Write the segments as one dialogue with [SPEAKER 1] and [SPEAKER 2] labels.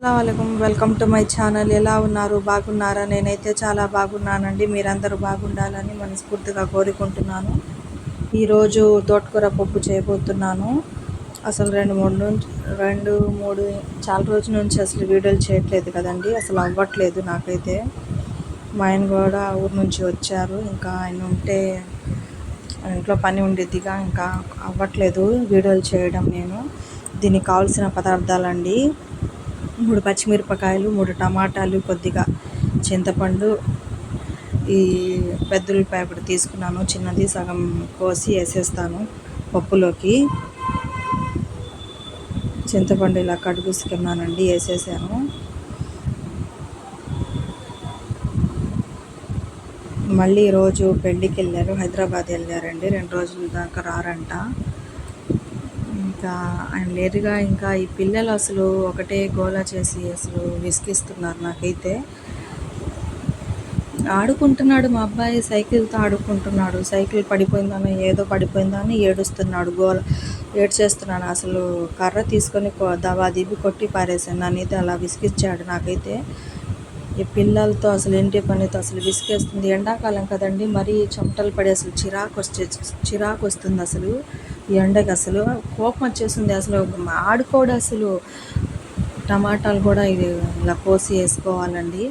[SPEAKER 1] అస్సలాముఅలైకుం welcome to my channel. ఎలా ఉన్నారు? బాగున్నారా? నేనైతే చాలా బాగున్నానండి. మీరందరూ బాగుండాలని మనస్ఫూర్తిగా కోరుకుంటున్నాను. ఈరోజు తోటకూర పప్పు చేయబోతున్నాను. అసలు రెండు మూడు చాలా రోజుల నుంచి అసలు వీడియోలు చేయట్లేదు కదండి. అసలు అవ్వట్లేదు నాకైతే. మా ఆయన కూడా ఊరు నుంచి వచ్చారు. ఇంకా ఆయన ఉంటే ఇంట్లో పని ఉండిద్దిగా, ఇంకా అవ్వట్లేదు వీడియోలు చేయడం. దీనికి కావాల్సిన పదార్థాలండి: 3 పచ్చిమిరపకాయలు, 3 టమాటాలు, కొద్దిగా చింతపండు, ఈ పెద్ద ఉల్లిపాయ ఒకటి తీసుకున్నాను, చిన్నది సగం కోసి వేసేస్తాను పప్పులోకి. చింతపండు ఇలా కడుగుసుకున్నానండి, వేసేసాను. మళ్ళీ ఈరోజు పెళ్ళికి వెళ్ళారు, హైదరాబాద్ వెళ్ళారండి. 2 రోజుల దాకా రారంట. ఇంకా ఆయన లేరుగా. ఇంకా ఈ పిల్లలు అసలు ఒకటే గోల చేసి అసలు విసిగిస్తున్నారు నాకైతే. ఆడుకుంటున్నాడు మా అబ్బాయి, సైకిల్తో ఆడుకుంటున్నాడు. సైకిల్ పడిపోయిందని, ఏదో పడిపోయిందని ఏడుస్తున్నాడు, ఏడ్చేస్తున్నాడు. అసలు కర్ర తీసుకొని దవా దిబ్బి కొట్టి పారేసాను. నన్నైతే అలా విసిగిచ్చాడు నాకైతే. ఈ పిల్లలతో అసలు ఏంటి పనితో అసలు విసిగేస్తుంది. ఎండాకాలం కదండి, మరీ చెమటలు పడి అసలు చిరాకు వస్తుంది. అసలు ఈ ఎండకి అసలు కోపం వచ్చేస్తుంది. అసలు ఆడుకోడు అసలు. టమాటాలు కూడా ఇది ఇలా కోసి వేసుకోవాలండి.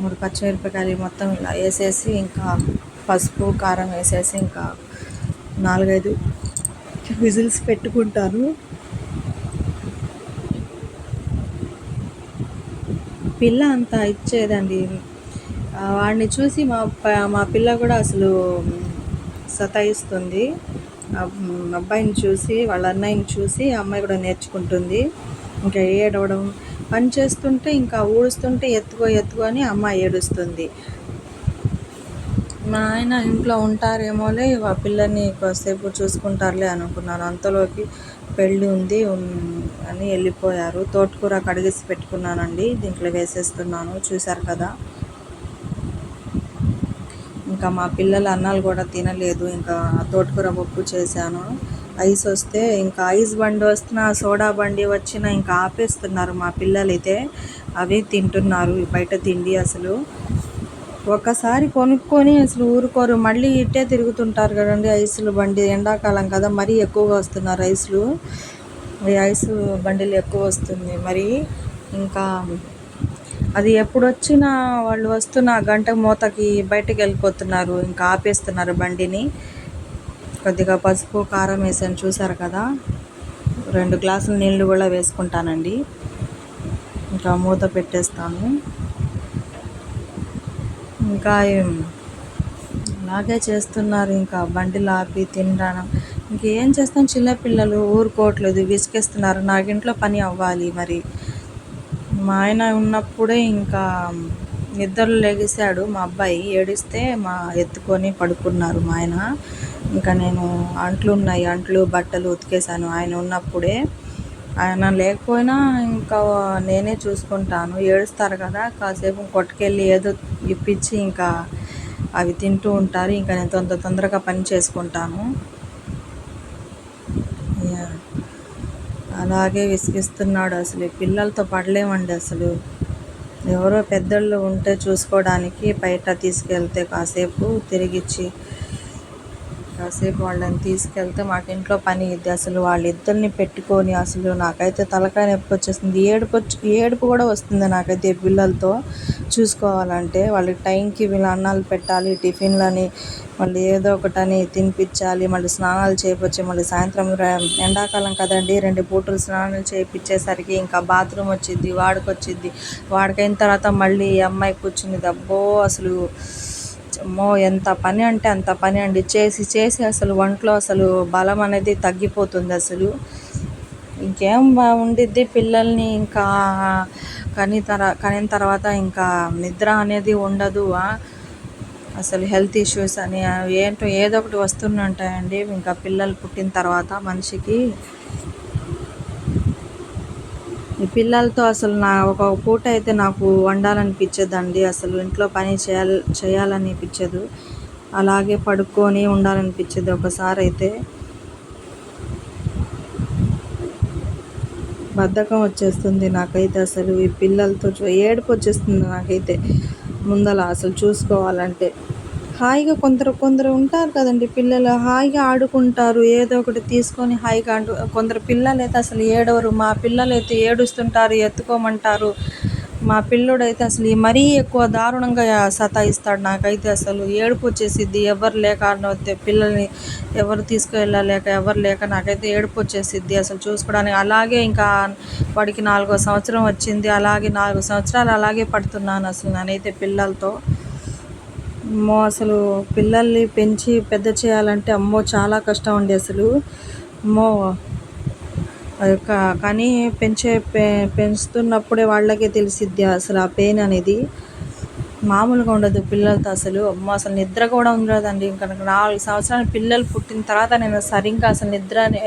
[SPEAKER 1] 3 పచ్చిమిరపకాయలు మొత్తం ఇలా వేసేసి, ఇంకా పసుపు కారం వేసేసి, ఇంకా 4-5 విజిల్స్ పెట్టుకుంటాను. పిల్ల అంతా ఇచ్చేదండి. వాడిని చూసి మా పిల్ల కూడా అసలు సతాయిస్తుంది. అబ్బాయిని చూసి, వాళ్ళ అన్నయ్యని చూసి అమ్మాయి కూడా నేర్చుకుంటుంది. ఇంకా ఏడవడం, పని చేస్తుంటే ఇంకా ఊడుస్తుంటే ఎత్తుకో అని అమ్మాయి ఏడుస్తుంది. మా ఆయన ఇంట్లో ఉంటారేమోలే, ఆ పిల్లని కాసేపు చూసుకుంటారులే అనుకున్నాను. అంతలోకి పెళ్ళి ఉంది అని వెళ్ళిపోయారు. తోటకూర కడిగేసి పెట్టుకున్నానండి, దీంట్లో వేసేస్తున్నాను, చూశారు కదా. ఇంకా మా పిల్లలు అన్నాలు కూడా తినలేదు. ఇంకా తోటకూర పప్పు చేశాను. ఐస్ వస్తే, ఇంకా ఐస్ బండి వస్తున్నా, సోడా బండి వచ్చినా ఇంకా ఆపేస్తున్నారు మా పిల్లలైతే. అవి తింటున్నారు బయట తిండి. అసలు ఒకసారి కొనుక్కొని అసలు ఊరుకోరు, మళ్ళీ ఇట్టే తిరుగుతుంటారు కదండి. ఐసులు బండి, ఎండాకాలం కదా, మరీ ఎక్కువగా వస్తున్నారు ఐసులు. ఈ ఐసు బండిలు ఎక్కువ వస్తుంది మరి. ఇంకా అది ఎప్పుడు వచ్చినా వాళ్ళు వస్తున్న గంట మూతకి బయటకు వెళ్ళిపోతున్నారు, ఇంకా ఆపేస్తున్నారు బండిని. కొద్దిగా పసుపు కారం వేసాను, చూసారు కదా. 2 గ్లాసుల నీళ్ళు కూడా వేసుకుంటానండి. ఇంకా మూత పెట్టేస్తాను. ఇంకా అలాగే చేస్తున్నారు, ఇంకా బండిలో ఆపి తినడం. ఇంకేం చేస్తాం, చిన్నపిల్లలు ఊరుకోవట్లేదు, విసిగేస్తున్నారు. నాకు ఇంట్లో పని అవ్వాలి మరి. మా ఆయన ఉన్నప్పుడే ఇంకా నిద్రలు లెగిసాడు మా అబ్బాయి, ఏడిస్తే ఎత్తుకొని పడుకున్నారు మా ఆయన. ఇంకా నేను అంట్లు బట్టలు ఉతికేసాను ఆయన ఉన్నప్పుడే. ఆయన లేకపోయినా ఇంకా నేనే చూసుకుంటాను. ఏడుస్తారు కదా, కాసేపు కొట్టుకెళ్ళి ఏదో ఇప్పించి ఇంకా అవి తింటూ ఉంటారు. ఇంకా నేను తొందరగా పని చేసుకుంటాను. అలాగే విసిగిస్తున్నాడు. అసలు పిల్లలతో పడలేమండి అసలు. ఎవరో పెద్దోళ్ళు ఉంటే చూసుకోవడానికి, బయట తీసుకెళ్తే కాసేపు తిరిగిచ్చి, కాసేపు వాళ్ళని తీసుకెళ్తే మాకు ఇంట్లో పని ఇది. అసలు వాళ్ళిద్దరిని పెట్టుకొని అసలు నాకైతే తలకాయ నొప్పి వచ్చేస్తుంది. ఏడుపు కూడా వస్తుంది నాకైతే పిల్లలతో చూసుకోవాలంటే. వాళ్ళకి టైంకి వీళ్ళు అన్నాలు పెట్టాలి, టిఫిన్లని, మళ్ళీ ఏదో ఒకటని తినిపించాలి, మళ్ళీ స్నానాలు చేయించి, మళ్ళీ సాయంత్రం ఎండాకాలం కదండి, 2 పూటలు స్నానాలు చేయించేసరికి ఇంకా బాత్రూమ్ వచ్చిద్ది, వాడికొచ్చిద్ది. వాడికైన తర్వాత మళ్ళీ ఈ అమ్మాయి కూర్చుని దబ్బో అసలు అమ్మో, ఎంత పని అంటే అంత పని అండి. చేసి అసలు ఒంట్లో అసలు బలం అనేది తగ్గిపోతుంది అసలు. ఇంకేం ఉండిద్ది పిల్లల్ని ఇంకా కనిన తర్వాత ఇంకా నిద్ర అనేది ఉండదు. అసలు హెల్త్ ఇష్యూస్ అని ఏంటో ఏదో ఒకటి వస్తూనే ఉంటాయండి ఇంకా పిల్లలు పుట్టిన తర్వాత మనిషికి. ఈ పిల్లలతో అసలు ఒక పూట అయితే నాకు వండాలనిపించదండి. అసలు ఇంట్లో పని చేయాలనిపించదు. అలాగే పడుకొని ఉండాలనిపించదు ఒకసారి అయితే. బద్ధకం వచ్చేస్తుంది నాకైతే అసలు ఈ పిల్లలతో ఏడుపు వచ్చేస్తుంది నాకైతే ముందల అసలు చూసుకోవాలంటే. హాయిగా కొందరు కొందరు ఉంటారు కదండి పిల్లలు, హాయిగా ఆడుకుంటారు ఏదో ఒకటి తీసుకొని హాయిగా కొందరు పిల్లలైతే అసలు ఏడవరు. మా పిల్లలైతే ఏడుస్తుంటారు, ఎత్తుకోమంటారు. మా పిల్లోడైతే అసలు మరీ ఎక్కువ దారుణంగా సతాయిస్తాడు. నాకైతే అసలు ఏడుపు వచ్చేసిద్ది. ఎవరు లేక పిల్లల్ని ఎవరు తీసుకువెళ్ళలేక ఎవరు లేక నాకైతే ఏడుపు వచ్చేసిద్ది అసలు చూసుకోవడానికి. అలాగే ఇంకా వాడికి 4వ సంవత్సరం వచ్చింది. అలాగే 4 సంవత్సరాలు అలాగే పడుతున్నాను అసలు నేనైతే పిల్లలతో. అమ్మో అసలు పిల్లల్ని పెంచి పెద్ద చేయాలంటే అమ్మో చాలా కష్టం అండి అసలు. అమ్మో కానీ పెంచుతున్నప్పుడే వాళ్ళకే తెలిసిద్ది అసలు ఆ పెయిన్ అనేది. మామూలుగా ఉండదు పిల్లలతో అసలు. అమ్మో అసలు నిద్ర కూడా ఉండదండి. ఇంకా 4 సంవత్సరాలు పిల్లలు పుట్టిన తర్వాత నేను సరిగ్గా అసలు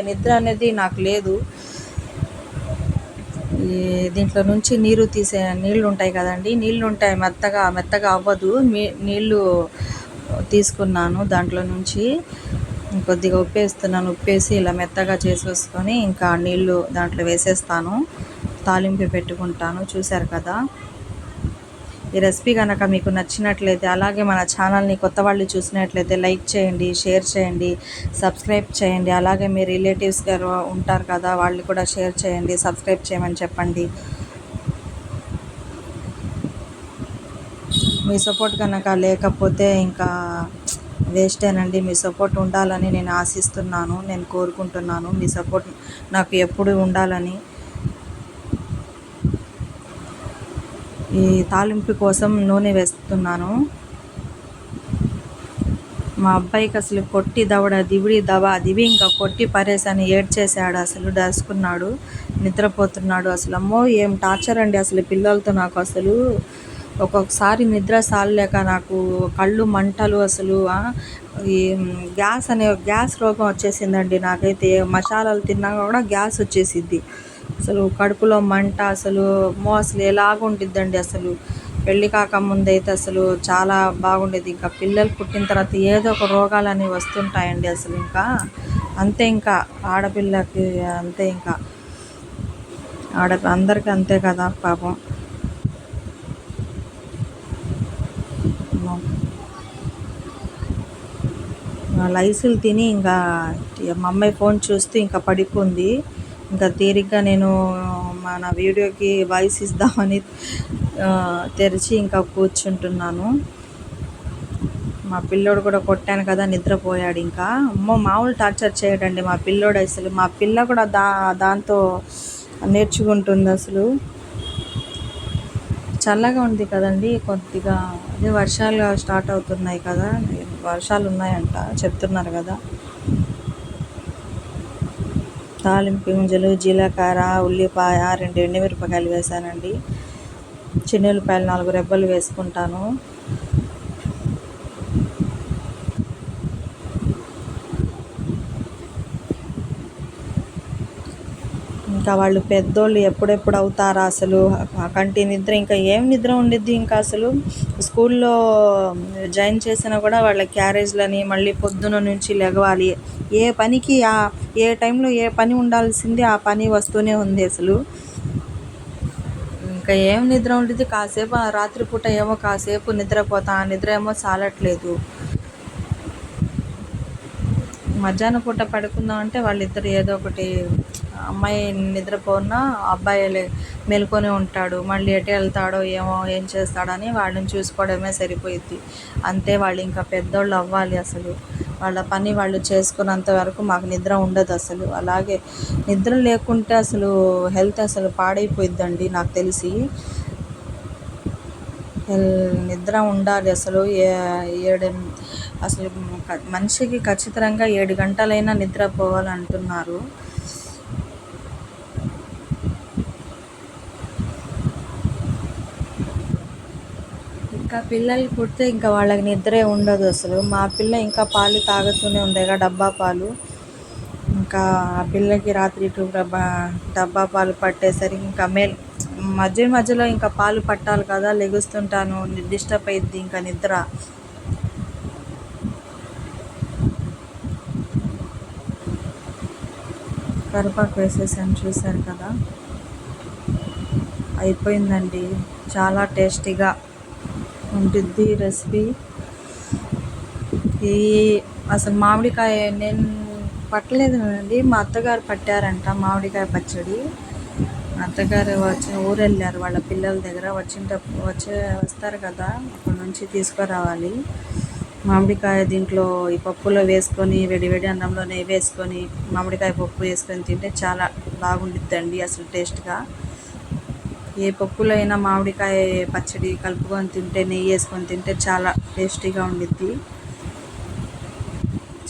[SPEAKER 1] నిద్ర అనేది నాకు లేదు. ఈ దీంట్లో నుంచి నీళ్ళు ఉంటాయి కదండి, నీళ్ళు ఉంటాయి, మెత్తగా అవ్వదు. నీళ్ళు తీసుకున్నాను దాంట్లో నుంచి, కొద్దిగా ఉప్పేసి ఇలా మెత్తగా చేసేసుకొని ఇంకా నీళ్ళు దాంట్లో వేసేస్తాను, తాలింపు పెట్టుకుంటాను. చూశారు కదా. ఈ రెసిపీ కనుక మీకు నచ్చినట్లయితే, అలాగే మన ఛానల్ని కొత్త వాళ్ళు చూసినట్లయితే లైక్ చేయండి, షేర్ చేయండి, సబ్స్క్రైబ్ చేయండి. అలాగే మీ రిలేటివ్స్ గారు ఉంటారు కదా, వాళ్ళు కూడా షేర్ చేయండి, సబ్స్క్రైబ్ చేయమని చెప్పండి. మీ సపోర్ట్ కనుక లేకపోతే ఇంకా వేస్టేనండి. మీ సపోర్ట్ ఉండాలని నేను ఆశిస్తున్నాను, నేను కోరుకుంటున్నాను. మీ సపోర్ట్ నాకు ఎప్పుడు ఉండాలని. ఈ తాలింపు కోసం నూనె వేస్తున్నాను. మా అబ్బాయికి అసలు కొట్టి దివి ఇంకా కొట్టి పరేసని ఏడ్చేసాడు అసలు, దాచుకున్నాడు, నిద్రపోతున్నాడు. అసలు అమ్మో ఏం టార్చర్ అండి అసలు పిల్లలతో నాకు అసలు. ఒక్కొక్కసారి నిద్ర సాలలేక నాకు కళ్ళు మంటలు అసలు. ఈ గ్యాస్ రోగం వచ్చేసిందండి నాకైతే. మసాలాలు తిన్నా కూడా గ్యాస్ వచ్చేసిద్ది అసలు, కడుపులో మంట అసలు. అసలు ఎలాగుండిద్దండి అసలు. పెళ్ళి కాకముందైతే అసలు చాలా బాగుండేది. ఇంకా పిల్లలు పుట్టిన తర్వాత ఏదో ఒక రోగాలు అనేవి వస్తుంటాయండి అసలు. ఇంకా అంతే, ఇంకా ఆడపిల్లకి అంతే, ఇంకా అందరికీ అంతే కదా పాపం. లైసులు తిని ఇంకా మా అమ్మాయి ఫోన్ చూస్తూ ఇంకా పడిపోయింది. ఇంకా తీరిగ్గా నేను మన వీడియోకి వాయిస్ ఇద్దామని తెరిచి ఇంకా కూర్చుంటున్నాను. మా పిల్లోడు కూడా కొట్టాను కదా, నిద్రపోయాడు. ఇంకా అమ్మో మామూలు టార్చర్ చేయడండి మా పిల్లోడు అసలు. మా పిల్ల కూడా దాంతో నేర్చుకుంటుంది అసలు. చల్లగా ఉంది కదండి కొద్దిగా, అదే వర్షాలు స్టార్ట్ అవుతున్నాయి కదా, వర్షాలు ఉన్నాయంట చెప్తున్నారు కదా. తాలింపు గింజలు, జీలకర్ర, ఉల్లిపాయ, 2 ఎండుమిరపకాయలు వేసానండి. చిన్నుల్లిపాయలు 4 రెబ్బలు వేసుకుంటాను. ఇంకా వాళ్ళు పెద్దోళ్ళు ఎప్పుడెప్పుడు అవుతారా అసలు. కంటి నిద్ర, ఇంకా ఏం నిద్ర ఉండిద్ది ఇంకా అసలు. స్కూల్లో జాయిన్ చేసినా కూడా వాళ్ళ క్యారేజ్లని మళ్ళీ పొద్దున నుంచి లెగవాలి. ఏ పనికి ఏ టైంలో ఏ పని ఉండాల్సింది ఆ పని వస్తూనే ఉంది అసలు. ఇంకా ఏం నిద్ర ఉండిద్ది. కాసేపు రాత్రిపూట ఏమో కాసేపు నిద్రపోతా, నిద్ర ఏమో చాలట్లేదు. మధ్యాహ్నం పూట పడుకుందాం అంటే వాళ్ళిద్దరు ఏదో ఒకటి, అమ్మాయి నిద్రపోన్నా అబ్బాయి మేలుకొని ఉంటాడు. మళ్ళీ ఎటు వెళ్తాడో ఏమో, ఏం చేస్తాడని వాళ్ళని చూసుకోవడమే సరిపోయిద్ది. అంతే, వాళ్ళు ఇంకా పెద్దోళ్ళు అవ్వాలి అసలు. వాళ్ళ పని వాళ్ళు చేసుకున్నంత వరకు మాకు నిద్ర ఉండదు అసలు. అలాగే నిద్ర లేకుంటే అసలు హెల్త్ అసలు పాడైపోయిద్దండి నాకు తెలిసి. నిద్ర ఉండాలి అసలు. అసలు మనిషికి ఖచ్చితంగా 7 గంటలైనా నిద్రపోవాలంటున్నారు. ఇంకా పిల్లలు పుడితే ఇంకా వాళ్ళకి నిద్రే ఉండదు అసలు. మా పిల్ల ఇంకా పాలు తాగుతూనే ఉండేగా, డబ్బా పాలు. ఇంకా ఆ పిల్లకి రాత్రి డబ్బా పాలు పట్టేసరికి ఇంకా మధ్యలో ఇంకా పాలు పట్టాలి కదా, లెగుస్తుంటాను, డిస్టర్బ్ అయ్యిద్ది ఇంకా నిద్ర. కరివేపాకు వేసేసాను చూశారు కదా. అయిపోయిందండి. చాలా టేస్టీగా ఉంటుంది రెసిపీ. ఈ అసలు మామిడికాయ నేను పట్టలేదండి, మా అత్తగారు పట్టారంట మామిడికాయ పచ్చడి. మా అత్తగారు ఊరు వెళ్ళారు వాళ్ళ పిల్లల దగ్గర, వస్తారు కదా, అక్కడ నుంచి తీసుకురావాలి. మామిడికాయ దీంట్లో ఈ పప్పులో వేసుకొని వేడి అన్నంలో నెయ్యి వేసుకొని మామిడికాయ పప్పు వేసుకొని తింటే చాలా బాగుండిద్దండి అసలు టేస్ట్గా. ఏ పప్పులో అయినా మామిడికాయ పచ్చడి కలుపుకొని తింటే, నెయ్యి వేసుకొని తింటే చాలా టేస్టీగా ఉండిద్ది.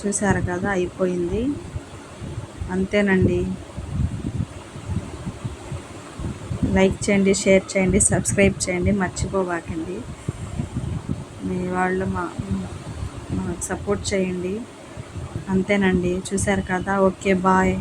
[SPEAKER 1] చూసారు కదా, అయిపోయింది. అంతేనండి. లైక్ చేయండి, షేర్ చేయండి, సబ్స్క్రైబ్ చేయండి, మర్చిపోబాకండి. మీ వాళ్ళు మాకు సపోర్ట్ చేయండి. అంతేనండి. చూసారు కదా. Okay, bye.